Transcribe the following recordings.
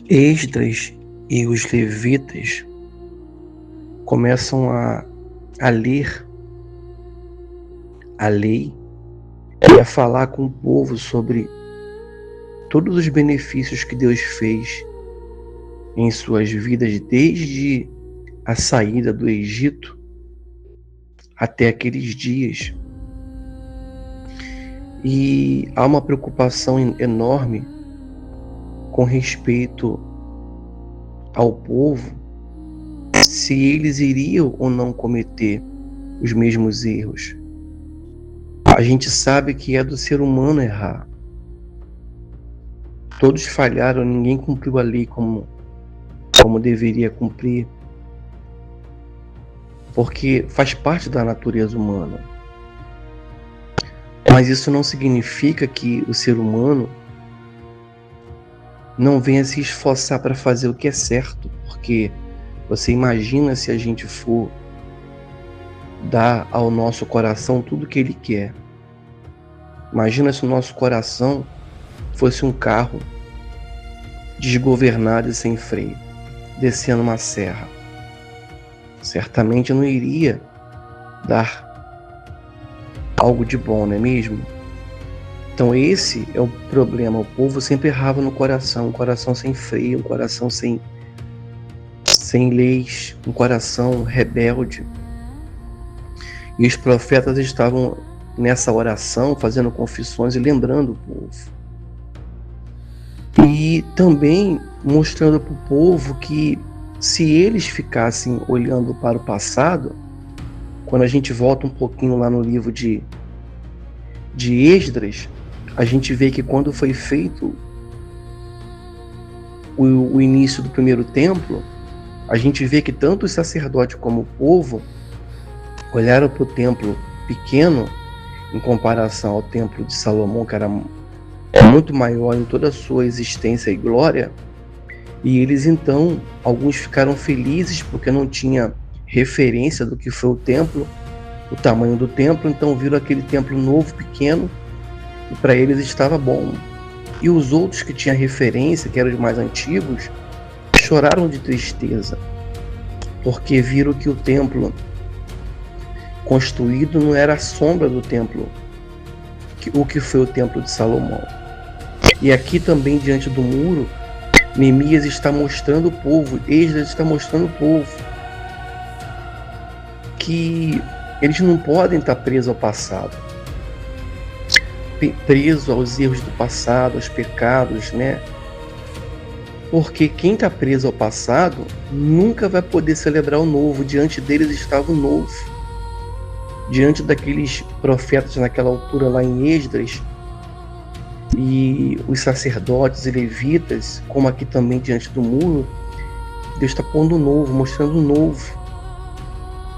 Esdras e os levitas começam a ler a lei e a falar com o povo sobre todos os benefícios que Deus fez em suas vidas, desde a saída do Egito até aqueles dias. E há uma preocupação enorme com respeito ao povo, se eles iriam ou não cometer os mesmos erros. A gente sabe que é do ser humano errar. Todos falharam, ninguém cumpriu a lei como deveria cumprir, porque faz parte da natureza humana. Mas isso não significa que o ser humano não venha se esforçar para fazer o que é certo, porque você imagina se a gente for dar ao nosso coração tudo o que ele quer. Imagina se o nosso coração fosse um carro desgovernado e sem freio, descendo uma serra. Certamente não iria dar algo de bom, não é mesmo? Então esse é o problema. O povo sempre errava no coração, um coração sem freio, um coração sem leis, um coração rebelde. E os profetas estavam nessa oração, fazendo confissões e lembrando o povo. E também mostrando para o povo que se eles ficassem olhando para o passado, quando a gente volta um pouquinho lá no livro de Esdras, a gente vê que quando foi feito o início do primeiro templo, a gente vê que tanto os sacerdotes como o povo olharam para o templo pequeno em comparação ao templo de Salomão, que era muito maior em toda a sua existência e glória, e eles então, alguns ficaram felizes porque não tinha referência do que foi o templo, o tamanho do templo, então viram aquele templo novo, pequeno, e para eles estava bom. E os outros que tinham referência, que eram os mais antigos, choraram de tristeza, porque viram que o templo construído não era a sombra do templo, o que foi o templo de Salomão. E aqui também, diante do muro, Neemias está mostrando o povo, Esdras está mostrando o povo, que eles não podem estar presos ao passado, presos aos erros do passado, aos pecados, né? Porque quem está preso ao passado nunca vai poder celebrar o novo. Diante deles estava o novo. Diante daqueles profetas naquela altura lá em Esdras, e os sacerdotes e levitas, como aqui também diante do muro, Deus está pondo o novo, mostrando o novo.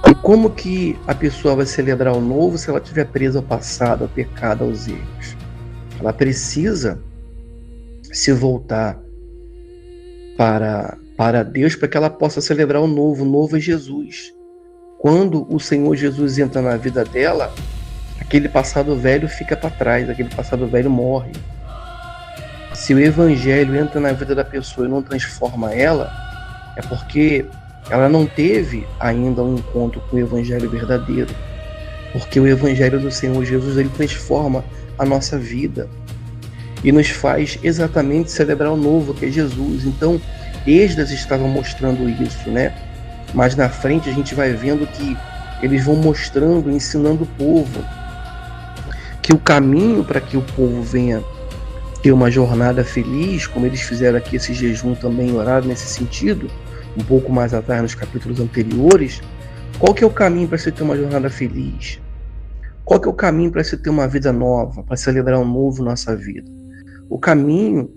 E como que a pessoa vai celebrar o novo se ela estiver presa ao passado, ao pecado, aos erros? Ela precisa se voltar para Deus para que ela possa celebrar o novo. O novo é Jesus. Quando o Senhor Jesus entra na vida dela, aquele passado velho fica para trás, aquele passado velho morre. Se o Evangelho entra na vida da pessoa e não transforma ela, é porque ela não teve ainda um encontro com o Evangelho verdadeiro. Porque o Evangelho do Senhor Jesus, ele transforma a nossa vida e nos faz exatamente celebrar o novo, que é Jesus. Então, Esdras estava mostrando isso, né? Mas na frente a gente vai vendo que eles vão mostrando, ensinando o povo que o caminho para que o povo venha ter uma jornada feliz, como eles fizeram aqui esse jejum também, horário nesse sentido, um pouco mais atrás nos capítulos anteriores. Qual que é o caminho para você ter uma jornada feliz? Qual que é o caminho para você ter uma vida nova, para celebrar um novo na nossa vida? O caminho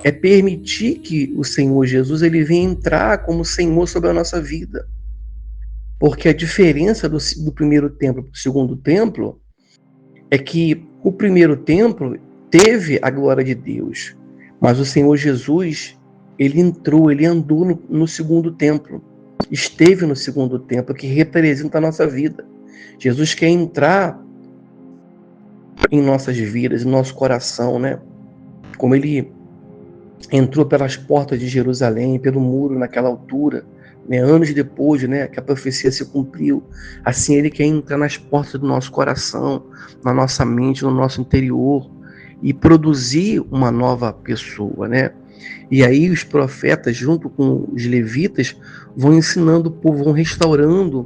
é permitir que o Senhor Jesus ele venha entrar como Senhor sobre a nossa vida. Porque a diferença do primeiro templo para o segundo templo é que o primeiro templo teve a glória de Deus, mas o Senhor Jesus, ele entrou, ele andou no segundo templo, esteve no segundo templo, que representa a nossa vida. Jesus quer entrar em nossas vidas, em nosso coração, né? Como ele entrou pelas portas de Jerusalém, pelo muro naquela altura, né, anos depois, né, que a profecia se cumpriu. Assim ele quer entrar nas portas do nosso coração, na nossa mente, no nosso interior e produzir uma nova pessoa, né? E aí os profetas, junto com os levitas, vão ensinando o povo, vão restaurando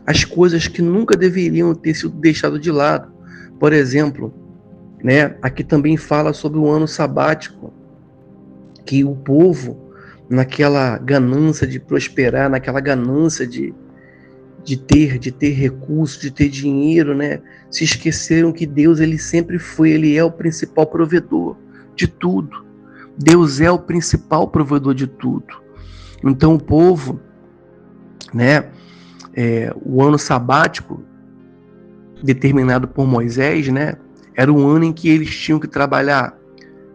as coisas que nunca deveriam ter sido deixadas de lado. Por exemplo, né, aqui também fala sobre o ano sabático, que o povo, naquela ganância de prosperar, naquela ganância de ter recursos, de ter dinheiro, né, se esqueceram que Deus, ele sempre foi, ele é o principal provedor de tudo. Deus é o principal provedor de tudo. Então o povo, né, o ano sabático determinado por Moisés, né, era um ano em que eles tinham que trabalhar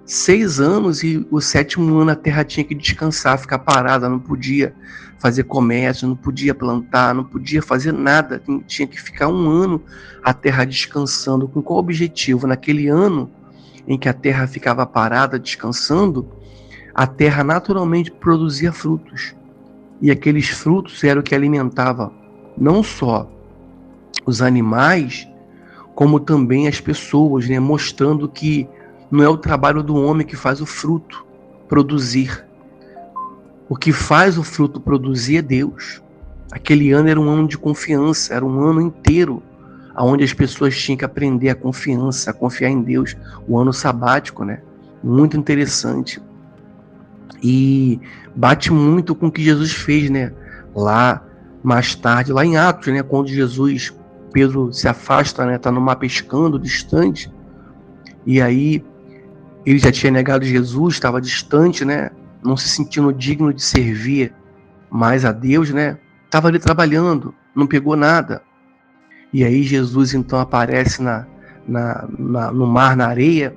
6 anos e o 7º ano a terra tinha que descansar, ficar parada, não podia fazer comércio, não podia plantar, não podia fazer nada, tinha que ficar 1 ano a terra descansando. Com qual objetivo? Naquele ano em que a terra ficava parada, descansando, a terra naturalmente produzia frutos. E aqueles frutos eram o que alimentava não só os animais, como também as pessoas, né? Mostrando que não é o trabalho do homem que faz o fruto produzir. O que faz o fruto produzir é Deus. Aquele ano era um ano de confiança, era um ano inteiro onde as pessoas tinham que aprender a confiança, a confiar em Deus. O ano sabático, né? Muito interessante. E bate muito com o que Jesus fez, né? Lá, mais tarde, lá em Atos, né? Quando Pedro se afasta, né? Tá no mar pescando, distante. E aí, ele já tinha negado Jesus, estava distante, né? Não se sentindo digno de servir mais a Deus, né? Estava ali trabalhando, não pegou nada. E aí Jesus então aparece no mar, na areia,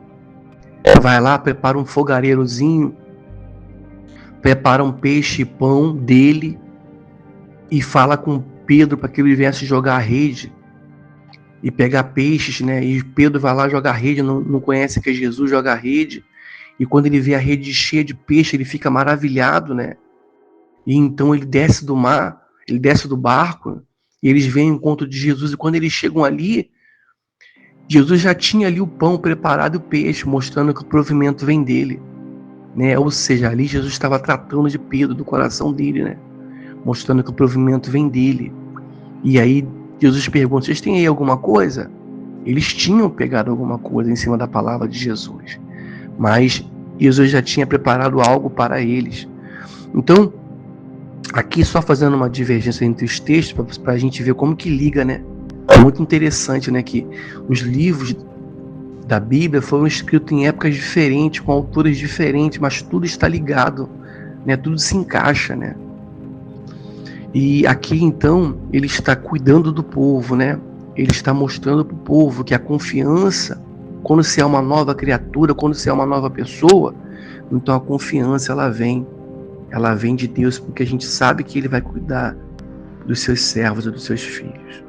vai lá, prepara um fogareirozinho, prepara um peixe e pão dele e fala com Pedro para que ele viesse jogar a rede e pegar peixes, né? E Pedro vai lá jogar a rede, não conhece que é Jesus, joga a rede. E quando ele vê a rede cheia de peixe, ele fica maravilhado, né? E então ele desce do mar, ele desce do barco, e eles vêm ao encontro de Jesus. E quando eles chegam ali, Jesus já tinha ali o pão preparado e o peixe, mostrando que o provimento vem dele, né? Ou seja, ali Jesus estava tratando de Pedro, do coração dele, né? Mostrando que o provimento vem dele. E aí Jesus pergunta: vocês têm aí alguma coisa? Eles tinham pegado alguma coisa em cima da palavra de Jesus, mas Jesus já tinha preparado algo para eles. Então, aqui só fazendo uma divergência entre os textos, para a gente ver como que liga, né? É muito interessante, né, que os livros da Bíblia foram escritos em épocas diferentes, com autores diferentes, mas tudo está ligado, né? Tudo se encaixa, né? E aqui, então, ele está cuidando do povo, né? Ele está mostrando para o povo que a confiança, quando se é uma nova criatura, quando se é uma nova pessoa, então a confiança, ela vem de Deus, porque a gente sabe que ele vai cuidar dos seus servos e dos seus filhos.